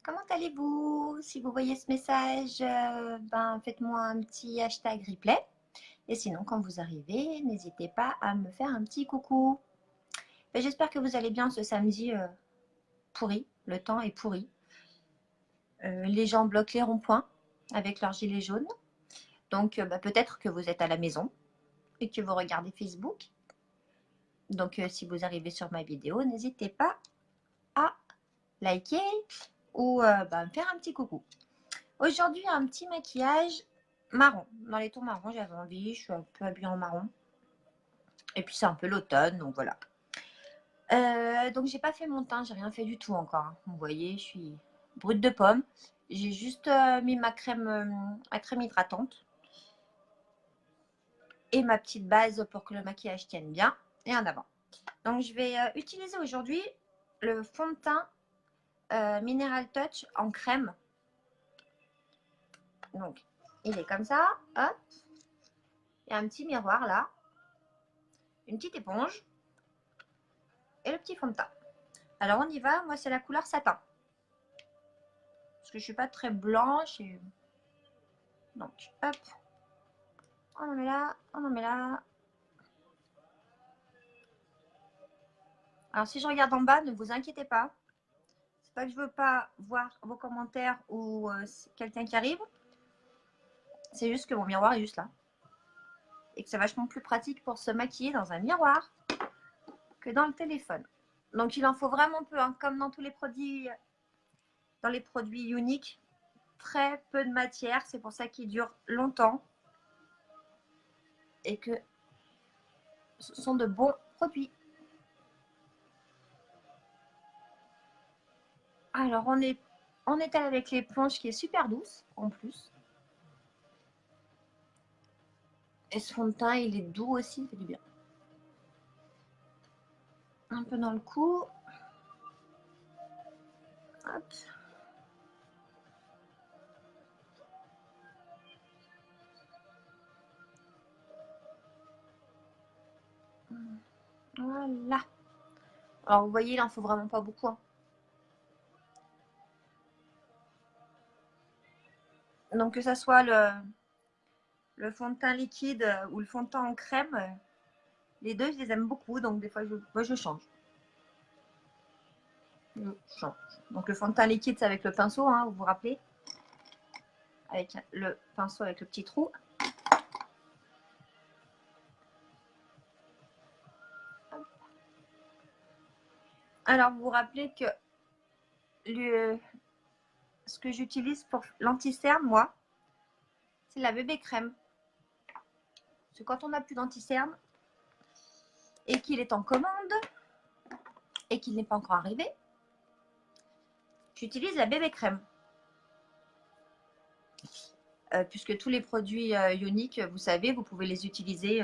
Comment allez-vous? Si vous voyez ce message, faites-moi un petit hashtag replay. Et sinon, quand vous arrivez, n'hésitez pas à me faire un petit coucou. J'espère que vous allez bien ce samedi pourri. Le temps est pourri. Les gens bloquent les ronds-points avec leurs gilets jaunes. Donc, peut-être que vous êtes à la maison et que vous regardez Facebook. Donc, si vous arrivez sur ma vidéo, n'hésitez pas à liker ou me faire un petit coucou. Aujourd'hui, un petit maquillage marron. Dans les tons marrons, j'avais envie. Je suis un peu habillée en marron. Et puis, c'est un peu l'automne, donc voilà. Donc, j'ai pas fait mon teint. J'ai rien fait du tout encore. Hein. Vous voyez, je suis brute de pomme. J'ai juste mis ma crème hydratante. Et ma petite base pour que le maquillage tienne bien. Et en avant. Donc, je vais utiliser aujourd'hui le fond de teint Mineral Touch en crème. Donc, il est comme ça. Hop. Il y a un petit miroir là. Une petite éponge. Et le petit fond de teint. Alors, on y va. Moi, c'est la couleur satin. Parce que je ne suis pas très blanche. Et... Donc, hop. On en met là. On en met là. Alors, si je regarde en bas, ne vous inquiétez pas. C'est pas que je veux pas voir vos commentaires ou quelqu'un qui arrive. C'est juste que mon miroir est juste là. Et que c'est vachement plus pratique pour se maquiller dans un miroir que dans le téléphone. Donc, il en faut vraiment peu. Hein, comme dans tous les produits, uniques. Très peu de matière. C'est pour ça qu'ils durent longtemps. Et que ce sont de bons produits. Alors, on est avec l'éponge qui est super douce, en plus. Et ce fond de teint, il est doux aussi, il fait du bien. Un peu dans le cou. Hop. Voilà. Alors, vous voyez, il en faut vraiment pas beaucoup. Hein. Donc, que ça soit le fond de teint liquide ou le fond de teint en crème, les deux, je les aime beaucoup. Donc, des fois, je change. Je change. Donc, le fond de teint liquide, c'est avec le pinceau, hein, vous vous rappelez? Avec le pinceau avec le petit trou. Alors, vous vous rappelez que ce que j'utilise pour l'anti-cerne, moi, c'est la bébé crème. Parce que quand on n'a plus d'anti-cerne et qu'il est en commande et qu'il n'est pas encore arrivé, j'utilise la bébé crème. Puisque tous les produits ioniques, vous savez, vous pouvez les utiliser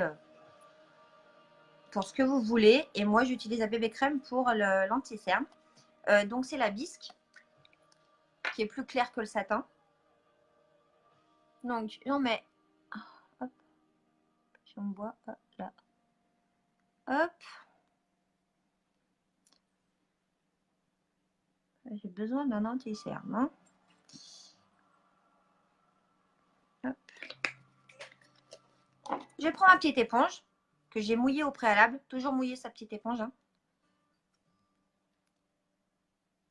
pour ce que vous voulez. Et moi, j'utilise la bébé crème pour l'anti-cerne. Donc, c'est la bisque qui est plus claire que le satin. Donc, on met... Hop. Si on voit, là. Hop. J'ai besoin d'un anti-cerne. Hein. Hop. Je prends ma petite éponge que j'ai mouillée au préalable. Toujours mouiller sa petite éponge. Hein.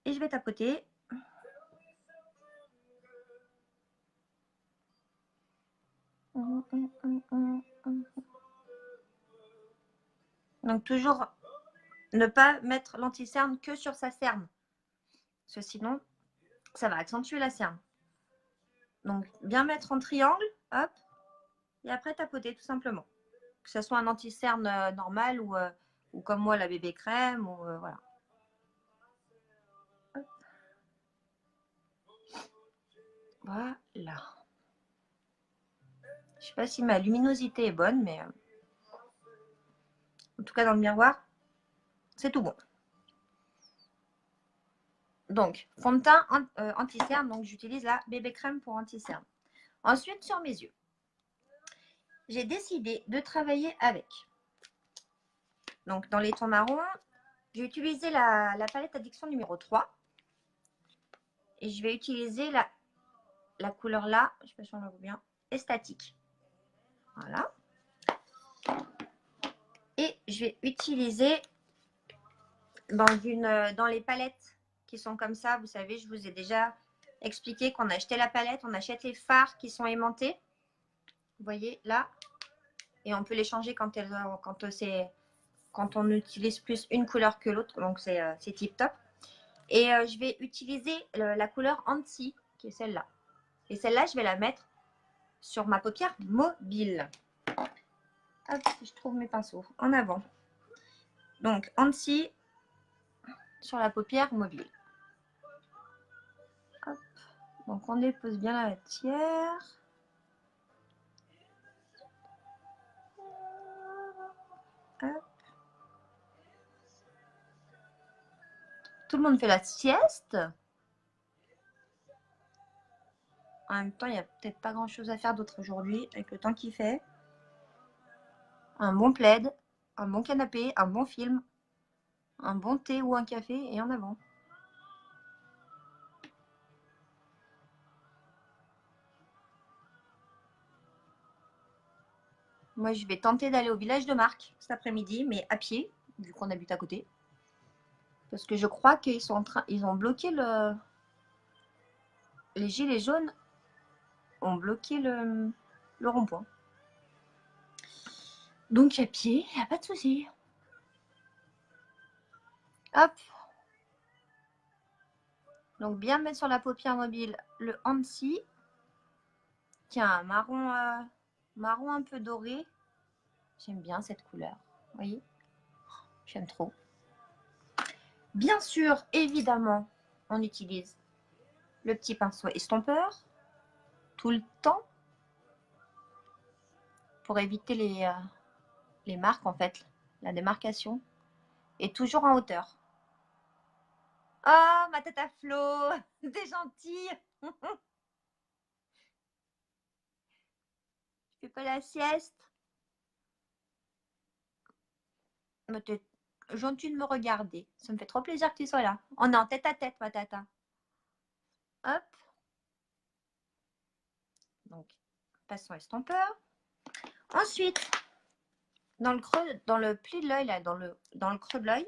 Et je vais tapoter. Donc, toujours ne pas mettre l'anti-cerne que sur sa cerne. Parce que sinon, ça va accentuer la cerne. Donc, bien mettre en triangle, hop, et après tapoter tout simplement. Que ce soit un anti-cerne normal ou comme moi la bébé crème, ou voilà. Hop. Voilà. Je ne sais pas si ma luminosité est bonne, mais en tout cas dans le miroir, c'est tout bon. Donc, fond de teint anti-cerne, donc j'utilise la bébé crème pour anti-cerne. Ensuite, sur mes yeux, j'ai décidé de travailler avec. Donc, dans les tons marrons, j'ai utilisé la palette Addiction numéro 3. Et je vais utiliser la couleur là, je ne sais pas si on la voit bien, Estatique. Voilà. Et je vais utiliser dans les palettes qui sont comme ça. Vous savez, je vous ai déjà expliqué qu'on achetait la palette. On achète les fards qui sont aimantés. Vous voyez là. Et on peut les changer quand on utilise plus une couleur que l'autre. Donc c'est tip top. Et je vais utiliser la couleur Anti, qui est celle-là. Et celle-là, je vais la mettre sur ma paupière mobile. Hop, je trouve mes pinceaux. En avant. Donc, Anti sur la paupière mobile. Hop. Donc, on dépose bien la matière. Hop. Tout le monde fait la sieste. En même temps, il n'y a peut-être pas grand-chose à faire d'autre aujourd'hui avec le temps qu'il fait. Un bon plaid, un bon canapé, un bon film, un bon thé ou un café et en avant. Moi, je vais tenter d'aller au village de Marc cet après-midi, mais à pied, vu qu'on habite à côté. Parce que je crois qu'ils sont ils ont bloqué les gilets jaunes ont bloqué le rond-point. Donc à pied, il n'y a pas de souci. Hop. Donc bien mettre sur la paupière mobile le Anti, qui a un marron un peu doré. J'aime bien cette couleur. Vous voyez, j'aime trop. Bien sûr, évidemment, on utilise le petit pinceau estompeur tout le temps pour éviter les marques, en fait, la démarcation. Et toujours en hauteur. Oh, ma tête à flot, t'es gentille. Je fais pas la sieste. Mais t'es gentil de me regarder. Ça me fait trop plaisir que tu sois là. On est en tête à tête, ma tata. Hop. Donc, passons estompeur. Ensuite, dans le pli de l'œil, là, dans le creux de l'œil,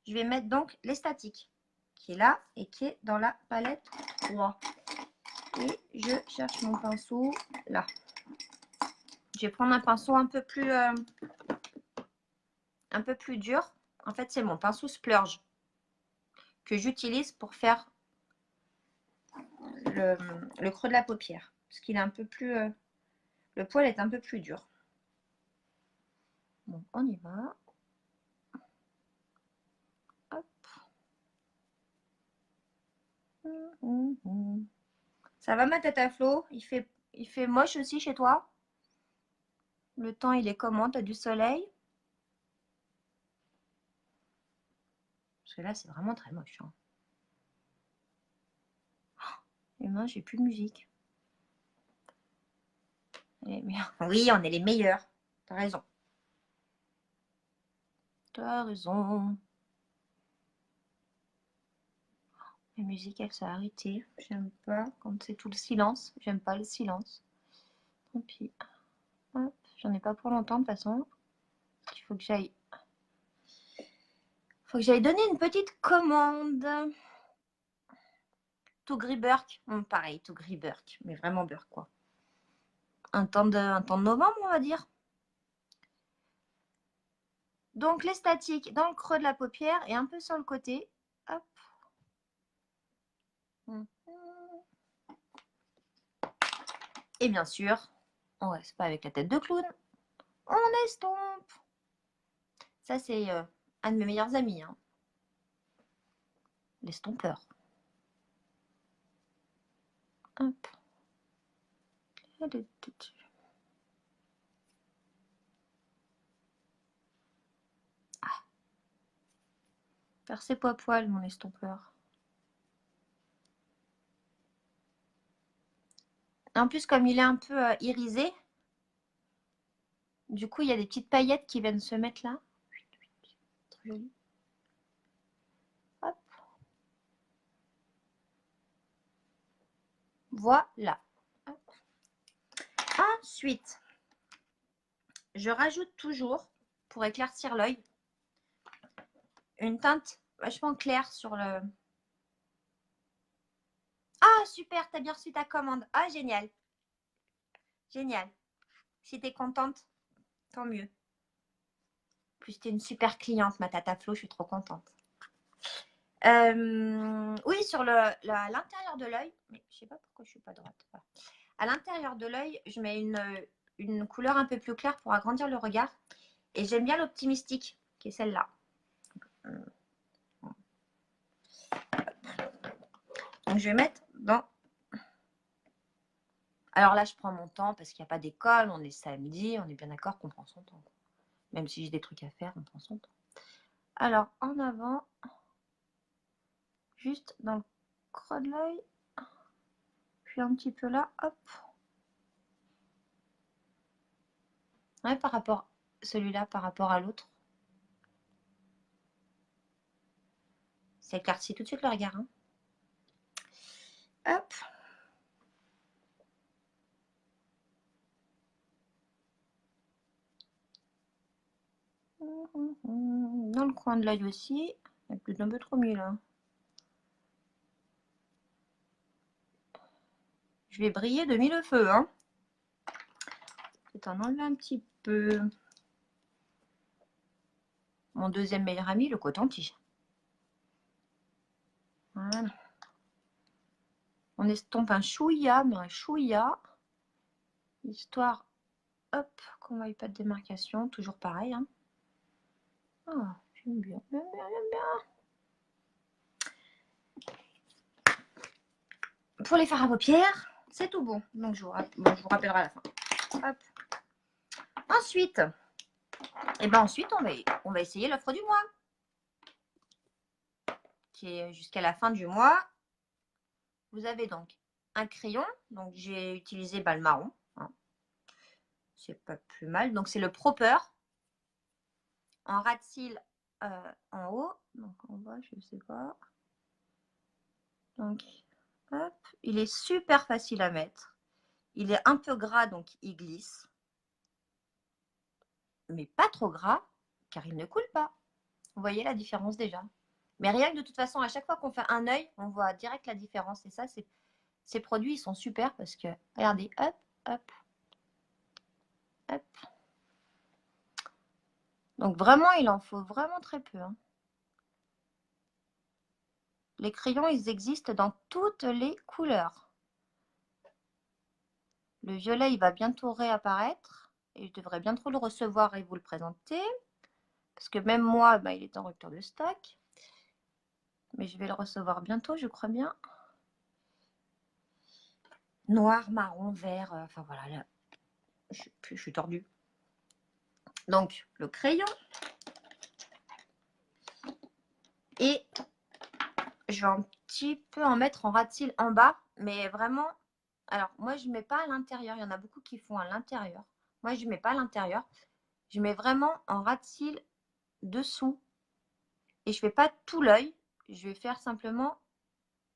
je vais mettre donc l'Estatique, qui est là et qui est dans la palette 3. Et je cherche mon pinceau là. Je vais prendre un pinceau un peu plus dur. En fait, c'est mon pinceau Splurge que j'utilise pour faire le creux de la paupière. Parce qu'il est un peu plus... le poil est un peu plus dur. Donc, on y va. Hop. Ça va, ma tête à flot? Il fait moche aussi chez toi? Le temps, il est comment? T'as du soleil? Parce que là, c'est vraiment très moche. Hein. Et moi, j'ai plus de musique. Oui, on est les meilleurs. T'as raison. T'as raison. La musique, elle s'est arrêtée. J'aime pas quand c'est tout le silence. J'aime pas le silence. Tant pis. Hop, j'en ai pas pour longtemps de toute façon. Il faut que j'aille. Donner une petite commande. Tout gris Burke. Pareil, tout gris Burke. Mais vraiment Burke, quoi. Un temps de novembre, on va dire. Donc, les statiques dans le creux de la paupière et un peu sur le côté. Hop. Et bien sûr, on reste pas avec la tête de clown. On estompe. Ça, c'est un de mes meilleurs amis. Hein. L'estompeur. Hop. Ah. Faire ses poils, mon estompeur. En plus, comme il est un peu irisé, du coup, il y a des petites paillettes qui viennent se mettre là. Trop joli. Hop. Voilà. Ensuite, je rajoute toujours, pour éclaircir l'œil, une teinte vachement claire sur le... Ah, super, t'as bien reçu ta commande. Ah, génial. Génial. Si t'es contente, tant mieux. En plus, t'es une super cliente, ma tata Flo, je suis trop contente. Oui, sur l'intérieur de l'œil, mais je sais pas pourquoi je suis pas droite. Voilà. À l'intérieur de l'œil, je mets une couleur un peu plus claire pour agrandir le regard. Et j'aime bien l'optimistique, qui est celle-là. Donc, je vais mettre dans... Alors là, je prends mon temps parce qu'il n'y a pas d'école, on est samedi, on est bien d'accord qu'on prend son temps. Même si j'ai des trucs à faire, on prend son temps. Alors, en avant, juste dans le creux de l'œil, puis un petit peu là, hop. Ouais, par rapport, celui-là par rapport à l'autre. Ça éclaircit tout de suite le regard. Hein. Hop. Dans le coin de l'œil aussi. Il y a plus d'un peu trop mis là. Je vais briller de mille feux. Hein. Je vais t'en enlever un petit peu. Mon deuxième meilleur ami, le coton-tige. Voilà. On estompe un chouïa, mais un chouïa. Histoire, hop, qu'on voit pas de démarcation. Toujours pareil. Hein. Ah, j'aime bien, j'aime bien, j'aime bien. Pour les fards à paupières, c'est tout bon. Donc, je vous rappellerai à la fin. Hop. Ensuite, on va essayer l'offre du mois. Qui est jusqu'à la fin du mois. Vous avez donc un crayon. Donc, j'ai utilisé le marron. Hein. C'est pas plus mal. Donc, c'est le Proper. En ras de cils en haut. Donc, en bas, je sais pas. Donc, hop. Il est super facile à mettre. Il est un peu gras, donc il glisse. Mais pas trop gras, car il ne coule pas. Vous voyez la différence déjà. Mais rien que de toute façon, à chaque fois qu'on fait un œil, on voit direct la différence. Et ça, ces produits, ils sont super parce que, regardez, hop, hop, hop. Donc vraiment, il en faut vraiment très peu. Hein. Les crayons, ils existent dans toutes les couleurs. Le violet, il va bientôt réapparaître. Et je devrais bientôt le recevoir et vous le présenter. Parce que même moi, bah, il est en rupture de stock. Mais je vais le recevoir bientôt, je crois bien. Noir, marron, vert, enfin voilà, là, je suis tordue. Donc, le crayon. Et je vais un petit peu en mettre en ras de cils en bas. Mais vraiment, alors moi, je ne mets pas à l'intérieur. Il y en a beaucoup qui font à l'intérieur. Moi, je ne mets pas à l'intérieur. Je mets vraiment en ras de cils dessous. Et je ne fais pas tout l'œil. Je vais faire simplement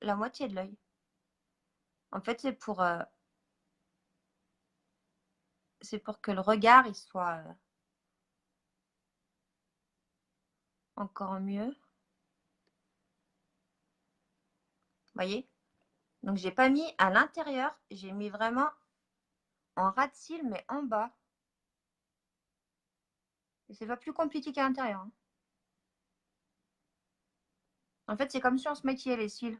la moitié de l'œil. En fait, c'est pour que le regard il soit encore mieux. Vous voyez? Donc, j'ai pas mis à l'intérieur. J'ai mis vraiment en ras de cils, mais en bas. Et c'est pas plus compliqué qu'à l'intérieur. Hein. En fait, c'est comme si on se maquillait les cils.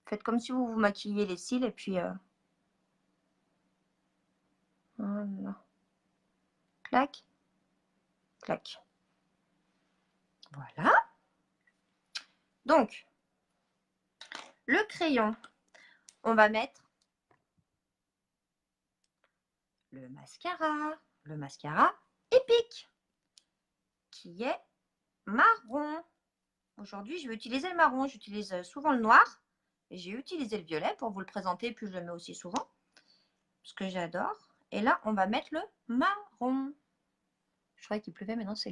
Faites comme si vous vous maquilliez les cils et puis... Voilà. Clac. Clac. Voilà. Donc, le crayon, on va mettre le mascara. Le mascara Epic, qui est marron. Aujourd'hui, je vais utiliser le marron. J'utilise souvent le noir. Et j'ai utilisé le violet pour vous le présenter. Puis je le mets aussi souvent. Parce que j'adore. Et là, on va mettre le marron. Je croyais qu'il pleuvait, mais non, c'est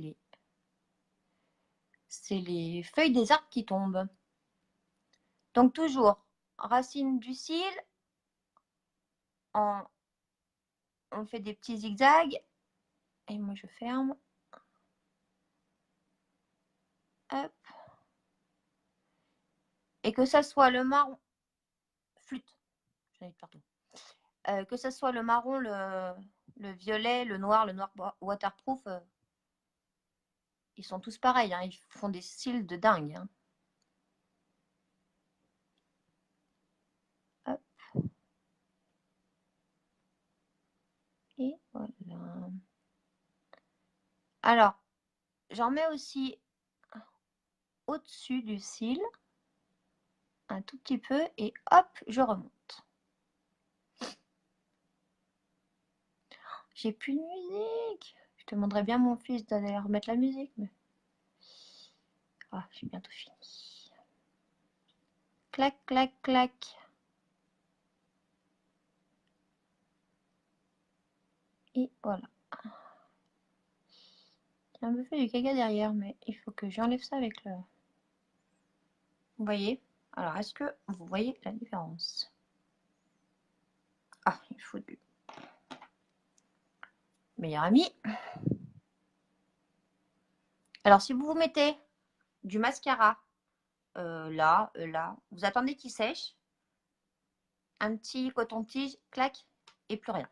les feuilles des arbres qui tombent. Donc toujours racine du cil, on fait des petits zigzags. Et moi, je ferme. Hop. Et que ça soit le marron, flûte, j'en ai partout. Que ça soit le marron, le violet, le noir waterproof, ils sont tous pareils, hein, ils font des cils de dingue. Hein. Hop. Et voilà. Alors, j'en mets aussi au-dessus du cil, un tout petit peu, et hop, je remonte. J'ai plus de musique. Je demanderais bien à mon fils d'aller remettre la musique, mais... Ah, j'ai bientôt fini. Clac, clac, clac. Et voilà. J'ai un peu fait du caca derrière, mais il faut que j'enlève ça avec le... Vous voyez? Alors, est-ce que vous voyez la différence? Ah, il faut du meilleur ami. Alors, si vous mettez du mascara là, vous attendez qu'il sèche. Un petit coton-tige, clac, et plus rien.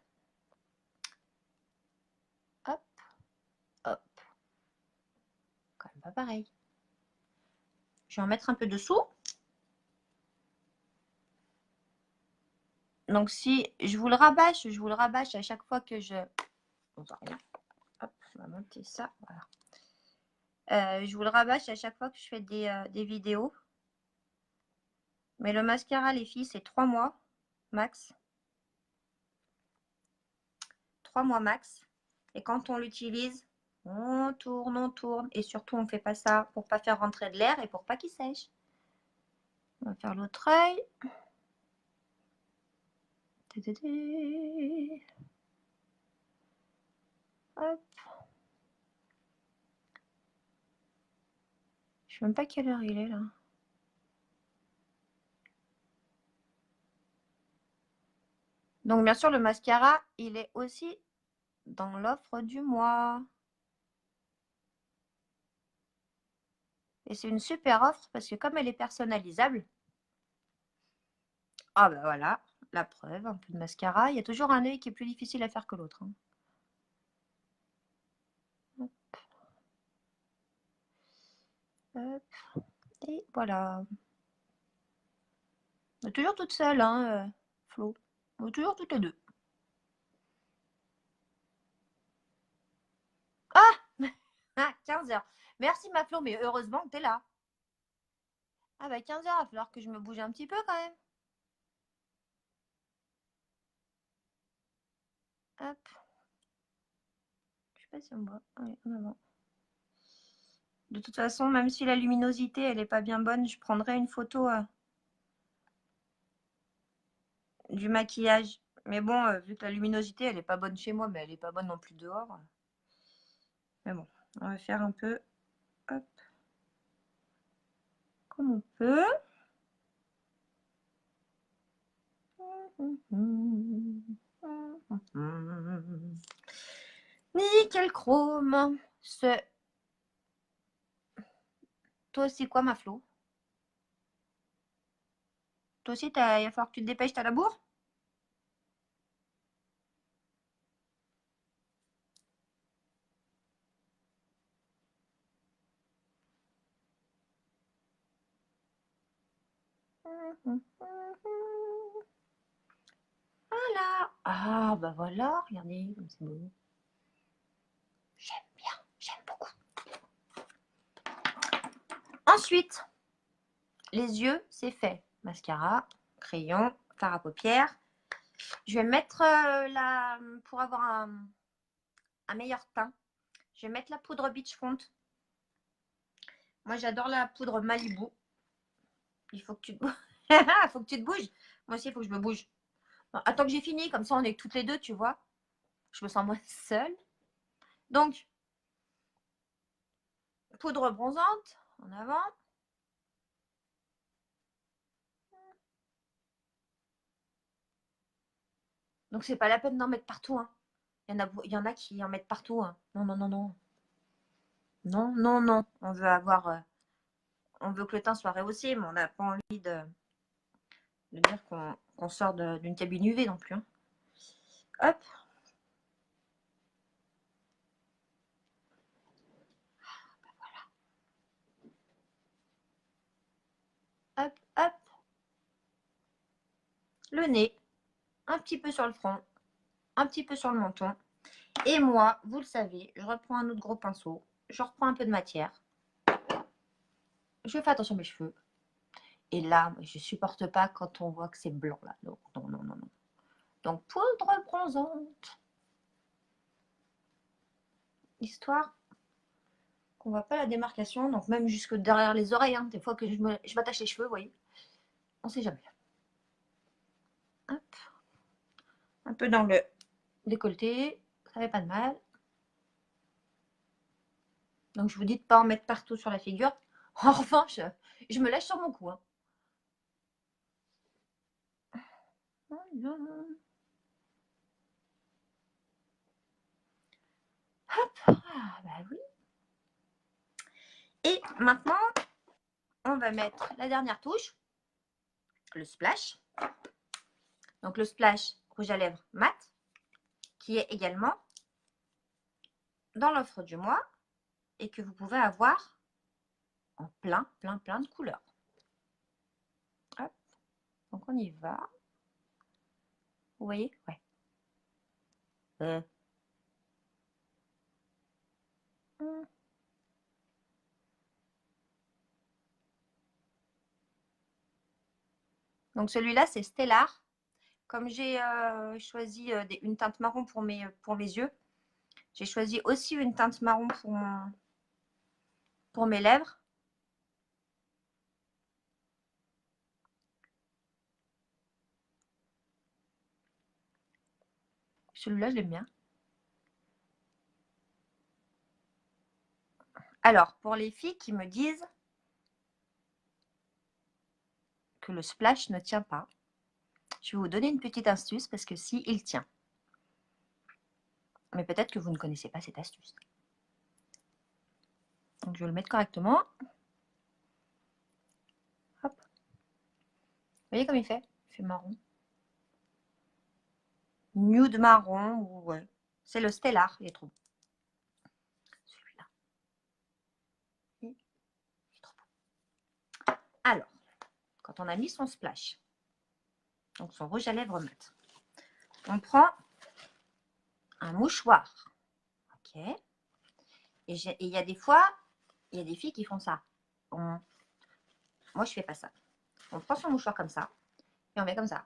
Hop, hop. Quand même pas pareil. Je vais en mettre un peu dessous. Donc, si je vous le rabâche à chaque fois que je... On voit rien. Hop, on va monter ça, voilà. Je vous le rabâche à chaque fois que je fais des vidéos. Mais le mascara, les filles, c'est 3 mois max. 3 mois max. Et quand on l'utilise, on tourne. Et surtout, on ne fait pas ça pour ne pas faire rentrer de l'air et pour pas qu'il sèche. On va faire l'autre œil. Hop. Je sais même pas quelle heure il est là. Donc bien sûr, le mascara, il est aussi dans l'offre du mois. Et c'est une super offre parce que comme elle est personnalisable, ah ben voilà, la preuve, un peu de mascara. Il y a toujours un œil qui est plus difficile à faire que l'autre. Hein. Hop. Hop. Et voilà. On est toujours toute seule, hein, Flo. On est toujours toutes les deux. Ah 15h. Merci ma Flo, mais heureusement que tu es là. Ah bah 15h, il va falloir que je me bouge un petit peu quand même. Hop. Je sais pas si on voit. Allez, en avant. De toute façon, même si la luminosité, elle n'est pas bien bonne, je prendrai une photo du maquillage. Mais bon, vu que la luminosité, elle n'est pas bonne chez moi, mais elle n'est pas bonne non plus dehors. Mais bon, on va faire un peu, hop, comme on peut. Nickel chrome. Toi aussi, quoi, ma Flo? Toi aussi, il va falloir que tu te dépêches, t'as la bourre? Voilà. Ah, bah voilà, regardez comme c'est beau. J'aime bien, j'aime beaucoup. Ensuite, les yeux, c'est fait. Mascara, crayon, fard à paupières. Je vais mettre pour avoir un meilleur teint, je vais mettre la poudre Beachfront. Moi, j'adore la poudre Malibu. Il faut que tu te bouges. Il faut que tu te bouges. Moi aussi, il faut que je me bouge. Bon, attends que j'ai fini, comme ça, on est toutes les deux, tu vois. Je me sens moins seule. Donc, poudre bronzante, en avant. Donc, c'est pas la peine d'en mettre partout. Hein. Il y en a qui en mettent partout. Hein. Non, non, non, non. Non, non, non. On veut avoir... on veut que le teint soit rehaussé, mais on n'a pas envie de dire qu'on sort d'une cabine UV non plus. Hein. Hop. Hop, hop. Le nez, un petit peu sur le front, un petit peu sur le menton. Et moi, vous le savez, je reprends un autre gros pinceau, je reprends un peu de matière. Je fais attention à mes cheveux. Et là, je supporte pas quand on voit que c'est blanc là. Non, non, non, non, non. Donc, poudre bronzante. Histoire qu'on voit pas la démarcation. Donc, même jusque derrière les oreilles. Hein, des fois que je m'attache les cheveux, vous voyez. On sait jamais. Hop. Un peu dans le décolleté. Ça fait pas de mal. Donc, je vous dis de pas en mettre partout sur la figure. En revanche, je me lâche sur mon cou. Hein. Hop. Ah, bah oui. Et maintenant, on va mettre la dernière touche, le splash. Donc, le splash rouge à lèvres mat, qui est également dans l'offre du mois et que vous pouvez avoir en plein de couleurs. Hop. Donc, on y va. Vous voyez? Ouais. Donc, celui-là, c'est Stellar. Comme j'ai choisi une teinte marron pour mes yeux, j'ai choisi aussi une teinte marron pour mes lèvres. Celui-là, je l'aime bien. Alors, pour les filles qui me disent que le splash ne tient pas, je vais vous donner une petite astuce parce que si, il tient. Mais peut-être que vous ne connaissez pas cette astuce. Donc, je vais le mettre correctement. Hop. Vous voyez comme il fait? Il fait marron. Nude marron. Ouais. C'est le Stellar, il est trop beau. Celui-là. Il est trop beau. Alors, quand on a mis son splash, donc son rouge à lèvres mat, on prend un mouchoir. Ok. Et il y a des fois, il y a des filles qui font ça. Moi, je fais pas ça. On prend son mouchoir comme ça et on met comme ça.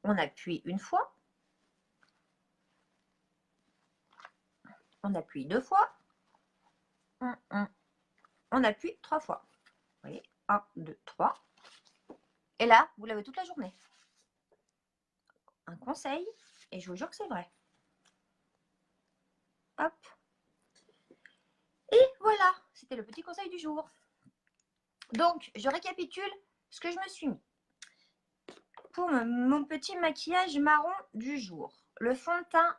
On appuie une fois. On appuie deux fois. On appuie trois fois. Vous voyez, 1, 2, 3. Et là, vous l'avez toute la journée. Un conseil, et je vous jure que c'est vrai. Hop. Et voilà, c'était le petit conseil du jour. Donc, je récapitule ce que je me suis mis. Pour mon petit maquillage marron du jour, le fond de teint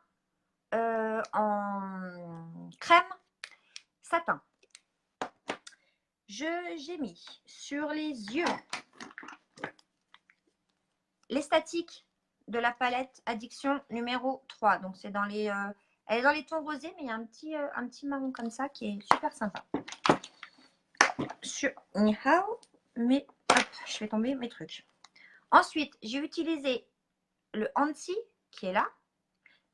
en crème satin. J'ai mis sur les yeux les statiques de la palette Addiction numéro 3. Donc, c'est dans les... elle est dans les tons rosés, mais il y a un petit marron comme ça qui est super sympa. Sur Ni Hao, mais hop, je fais tomber mes trucs. Ensuite, j'ai utilisé le Hansi qui est là.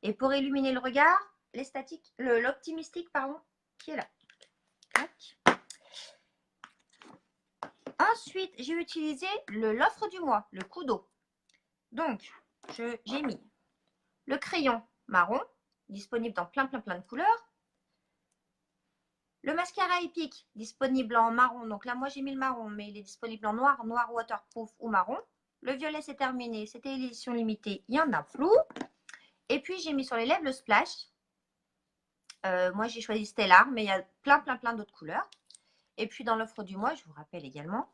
Et pour illuminer le regard, les statiques, l'Optimistic, pardon, qui est là. Tac. Ensuite, j'ai utilisé l'offre du mois, le Kudo. Donc, j'ai mis le crayon marron, disponible dans plein de couleurs. Le mascara épique, disponible en marron. Donc là, moi, j'ai mis le marron, mais il est disponible en noir, noir waterproof ou marron. Le violet, c'est terminé. C'était édition limitée. Il y en a flou. Et puis, j'ai mis sur les lèvres le splash. Moi, j'ai choisi Stellar, mais il y a plein d'autres couleurs. Et puis, dans l'offre du mois, je vous rappelle également,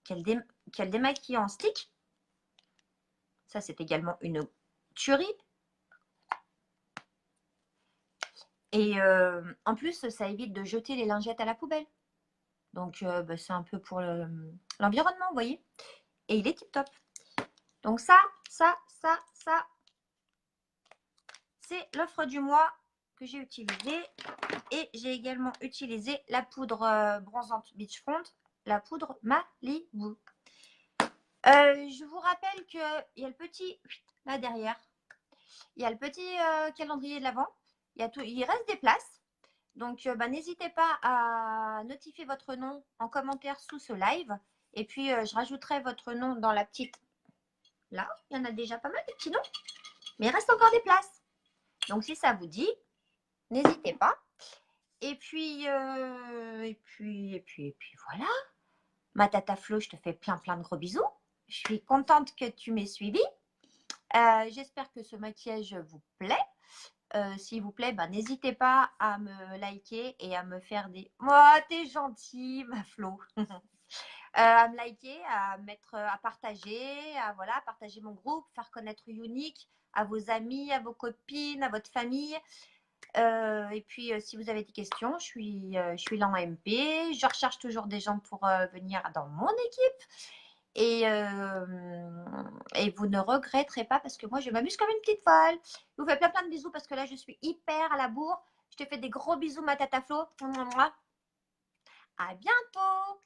quel démaquillant stick. Ça, c'est également une tuerie. Et en plus, ça évite de jeter les lingettes à la poubelle. Donc, bah, c'est un peu pour l'environnement, vous voyez. Et il est tip top. Donc ça, c'est l'offre du mois que j'ai utilisé. Et j'ai également utilisé la poudre bronzante Beachfront, la poudre Malibu. Je vous rappelle qu'il y a le petit, là derrière, il y a le petit calendrier de l'Avent. Il reste des places. Donc, bah, n'hésitez pas à notifier votre nom en commentaire sous ce live. Et puis, je rajouterai votre nom dans la petite... Là, il y en a déjà pas mal de petits noms. Mais il reste encore des places. Donc, si ça vous dit, n'hésitez pas. Et puis voilà. Ma tata Flo, je te fais plein de gros bisous. Je suis contente que tu m'aies suivi. J'espère que ce maquillage vous plaît. S'il vous plaît, ben, n'hésitez pas à me liker et à me faire des... Oh, t'es gentille, ma Flo. À me liker, à partager, à partager mon groupe, faire connaître Unique à vos amis, à vos copines, à votre famille. Et puis, si vous avez des questions, je suis là en MP. Je recherche toujours des gens pour venir dans mon équipe. Et vous ne regretterez pas parce que moi, je m'amuse comme une petite folle. Je vous fais plein de bisous parce que là, je suis hyper à la bourre. Je te fais des gros bisous, ma tata Flo. À bientôt!